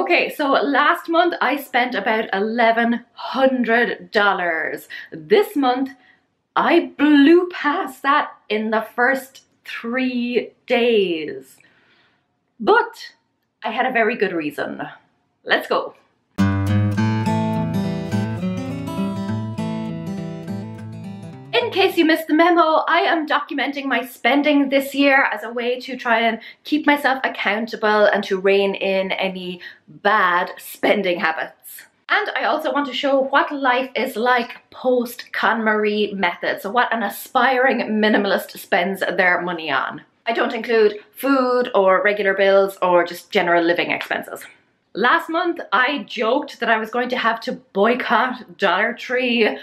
Okay, so last month I spent about $1,100. This month I blew past that in the first 3 days. But I had a very good reason. Let's go. In case you missed the memo, I am documenting my spending this year as a way to try and keep myself accountable and to rein in any bad spending habits. And I also want to show what life is like post-KonMari method, so what an aspiring minimalist spends their money on. I don't include food or regular bills or just general living expenses. Last month I joked that I was going to have to boycott Dollar Tree.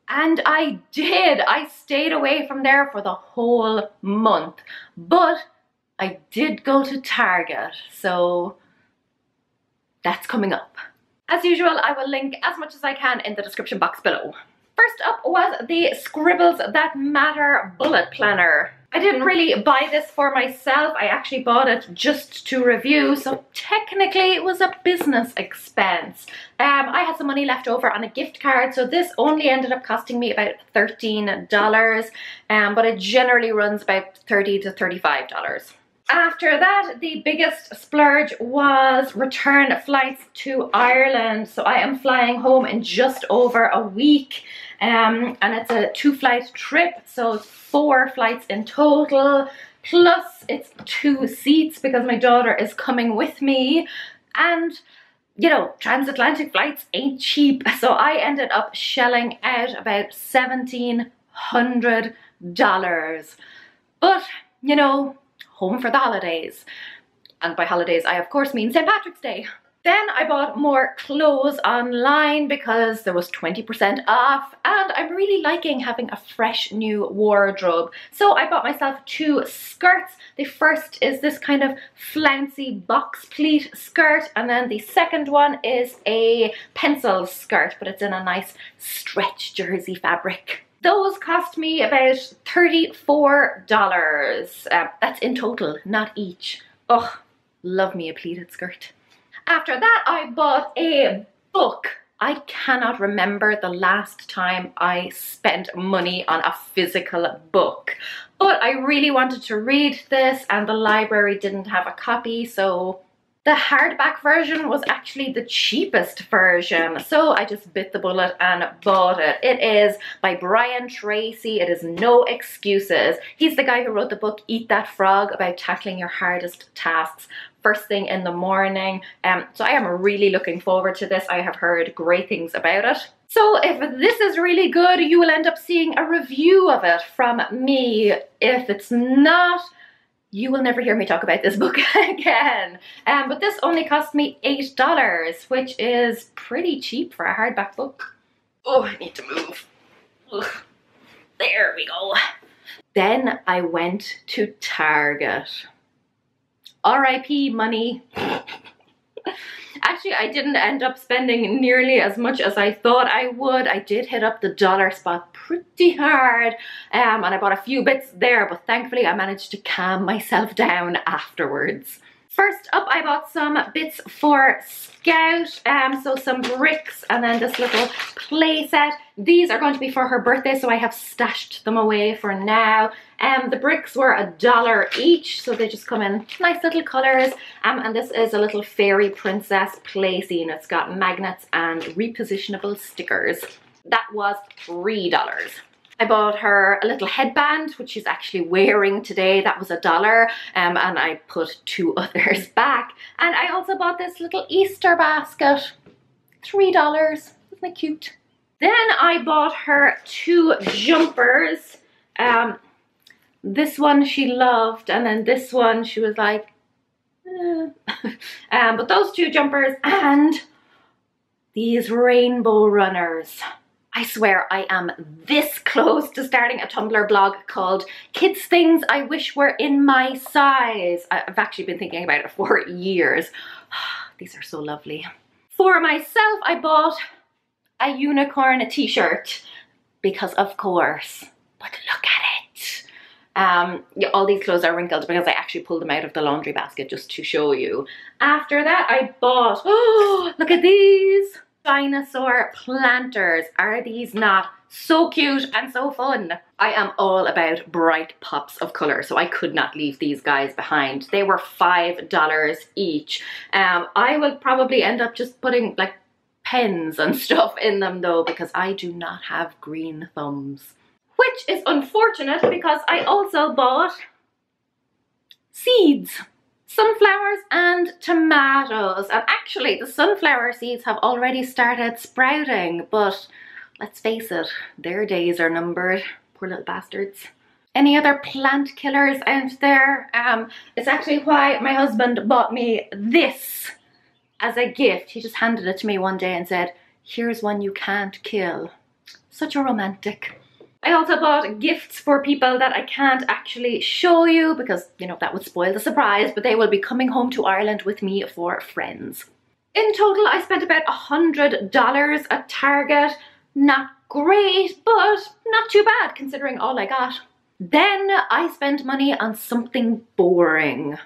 And I did. I stayed away from there for the whole month. But I did go to Target, so that's coming up. As usual, I will link as much as I can in the description box below. First up was the Scribbles That Matter bullet planner. I didn't really buy this for myself. I actually bought it just to review, so technically it was a business expense. I had some money left over on a gift card, so this only ended up costing me about $13, but it generally runs about $30 to $35. After that, the biggest splurge was return flights to Ireland. So I am flying home in just over a week, and it's a 2-flight trip, so 4 flights in total, plus it's 2 seats because my daughter is coming with me, and you know, transatlantic flights ain't cheap, so I ended up shelling out about $1,700. But, you know, home for the holidays. And by holidays, I of course mean St. Patrick's Day. Then I bought more clothes online because there was 20% off, and I'm really liking having a fresh new wardrobe. So I bought myself 2 skirts. The first is this kind of flouncy box pleat skirt, and then the second one is a pencil skirt, but it's in a nice stretch jersey fabric. Those cost me about $34. That's in total, not each. Oh, love me a pleated skirt. After that, I bought a book. I cannot remember the last time I spent money on a physical book, but I really wanted to read this and the library didn't have a copy, so the hardback version was actually the cheapest version, so I just bit the bullet and bought it. It is by Brian Tracy. It is No Excuses. He's the guy who wrote the book Eat That Frog, about tackling your hardest tasks first thing in the morning. So I am really looking forward to this. I have heard great things about it. So if this is really good, you will end up seeing a review of it from me. If it's not, you will never hear me talk about this book again. But this only cost me $8, which is pretty cheap for a hardback book. Oh, I need to move. Ugh. There we go. Then I went to Target. R.I.P. money. Actually, I didn't end up spending nearly as much as I thought I would. I did hit up the dollar spot pretty hard, and I bought a few bits there, but thankfully I managed to calm myself down afterwards. First up, I bought some bits for Scout, so some bricks and then this little play set. These are going to be for her birthday, so I have stashed them away for now. The bricks were $1 each, so they just come in nice little colours. And this is a little fairy princess play scene. It's got magnets and repositionable stickers. That was $3. I bought her a little headband, which she's actually wearing today. That was $1, and I put 2 others back. And I also bought this little Easter basket, $3. Isn't it cute? Then I bought her 2 jumpers. This one she loved, and then this one she was like, eh. But those 2 jumpers and these rainbow runners. I swear I am this close to starting a Tumblr blog called Kids Things I Wish Were in My Size. I've actually been thinking about it for years. These are so lovely. For myself, I bought a unicorn t-shirt because of course, but look at it. Yeah, all these clothes are wrinkled because I actually pulled them out of the laundry basket just to show you. After that, I bought, oh, look at these Dinosaur planters. Are these not so cute and so fun? I am all about bright pops of color, so I could not leave these guys behind. They were $5 each. I will probably end up just putting like pens and stuff in them though, because I do not have green thumbs. Which is unfortunate because I also bought seeds. Sunflowers and tomatoes. And actually the sunflower seeds have already started sprouting, but let's face it, their days are numbered. Poor little bastards. Any other plant killers out there? It's actually why my husband bought me this as a gift. He just handed it to me one day and said, here's one you can't kill. Such a romantic. I also bought gifts for people that I can't actually show you because, you know, that would spoil the surprise, but they will be coming home to Ireland with me for Friends. In total, I spent about $100 at Target. Not great, but not too bad considering all I got. Then I spent money on something boring.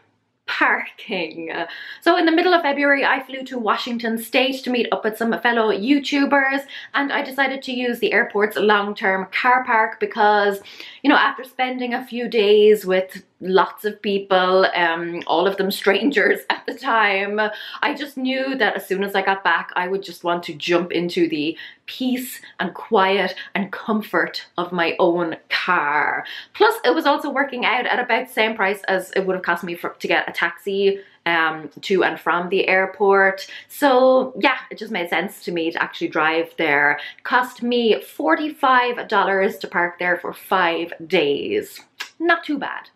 Parking. So in the middle of February, I flew to Washington State to meet up with some fellow YouTubers, and I decided to use the airport's long-term car park because, you know, after spending a few days with lots of people, all of them strangers at the time, I just knew that as soon as I got back, I would just want to jump into the peace and quiet and comfort of my own car. Plus, it was also working out at about the same price as it would have cost me to get a taxi to and from the airport. So yeah, it just made sense to me to actually drive there. It cost me $45 to park there for 5 days. Not too bad.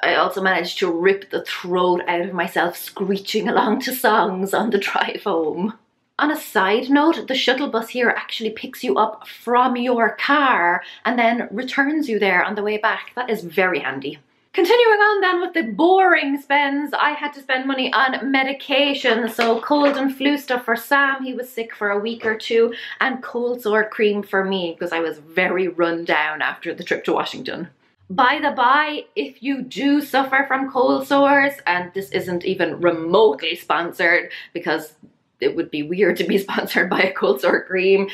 I also managed to rip the throat out of myself screeching along to songs on the drive home. On a side note, the shuttle bus here actually picks you up from your car and then returns you there on the way back. That is very handy. Continuing on then with the boring spends, I had to spend money on medication. So cold and flu stuff for Sam, he was sick for a week or two, and cold sore cream for me because I was very run down after the trip to Washington. By the by, if you do suffer from cold sores, and this isn't even remotely sponsored because it would be weird to be sponsored by a cold sore cream,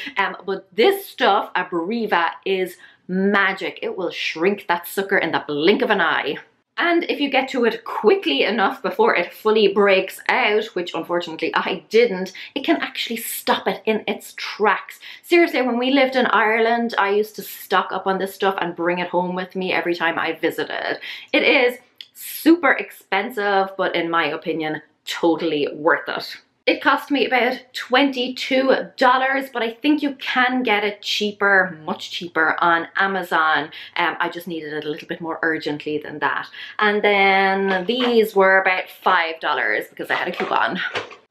but this stuff, Abreva, is magic. It will shrink that sucker in the blink of an eye. And if you get to it quickly enough before it fully breaks out, which unfortunately I didn't, it can actually stop it in its tracks. Seriously, when we lived in Ireland, I used to stock up on this stuff and bring it home with me every time I visited. It is super expensive, but in my opinion, totally worth it. It cost me about $22, but I think you can get it cheaper, much cheaper on Amazon. I just needed it a little bit more urgently than that. And then these were about $5 because I had a coupon.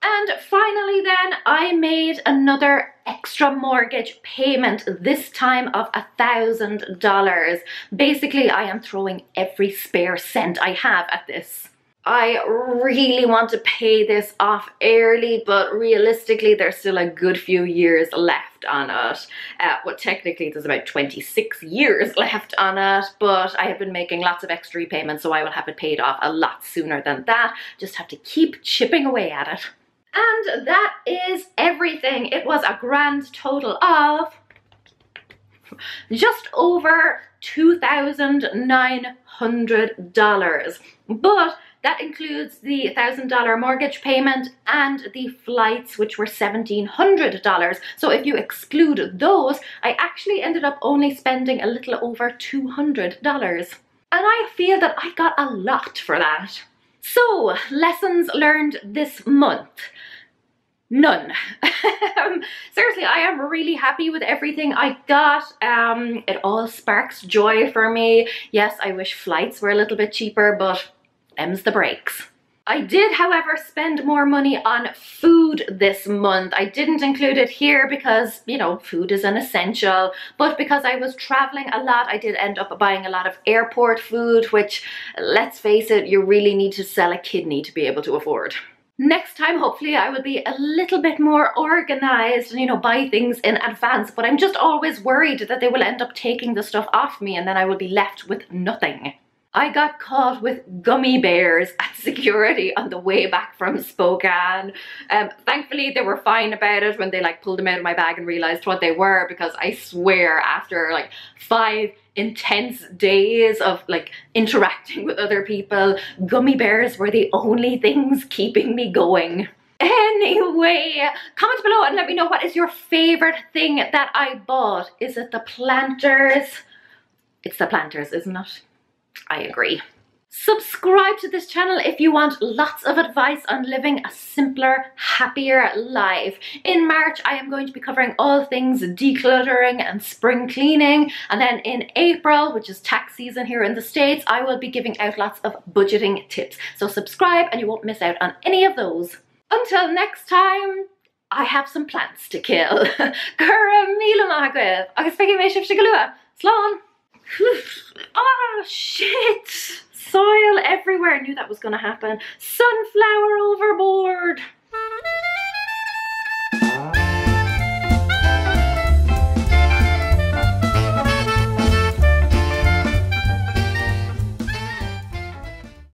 And finally then, I made another extra mortgage payment, this time of $1,000. Basically, I am throwing every spare cent I have at this. I really want to pay this off early, but realistically there's still a good few years left on it. Well, technically there's about 26 years left on it, but I have been making lots of extra repayments, so I will have it paid off a lot sooner than that. Just have to keep chipping away at it. And that is everything. It was a grand total of just over $2,900, but that includes the $1,000 mortgage payment and the flights, which were $1,700. So if you exclude those, I actually ended up only spending a little over $200. And I feel that I got a lot for that. So, lessons learned this month. None. Seriously, I am really happy with everything I got. It all sparks joy for me. Yes, I wish flights were a little bit cheaper, but them's the breaks. I did, however, spend more money on food this month. I didn't include it here because, you know, food is an essential, but because I was traveling a lot, I did end up buying a lot of airport food, which, let's face it, you really need to sell a kidney to be able to afford. Next time, hopefully, I will be a little bit more organized and, you know, buy things in advance, but I'm just always worried that they will end up taking the stuff off me and then I will be left with nothing. I got caught with gummy bears at security on the way back from Spokane. Thankfully they were fine about it when they like pulled them out of my bag and realized what they were, because I swear after like 5 intense days of like interacting with other people, gummy bears were the only things keeping me going. Anyway, comment below and let me know what is your favorite thing that I bought. Is it the planters? It's the planters, isn't it? I agree. Subscribe to this channel if you want lots of advice on living a simpler, happier life. In March, I am going to be covering all things decluttering and spring cleaning. And then in April, which is tax season here in the States, I will be giving out lots of budgeting tips. So subscribe and you won't miss out on any of those. Until next time, I have some plants to kill. Cura mila magwith. Agus fegi me shif shigalua. Slán. Oh shit! Soil everywhere. I knew that was gonna happen. Sunflower overboard.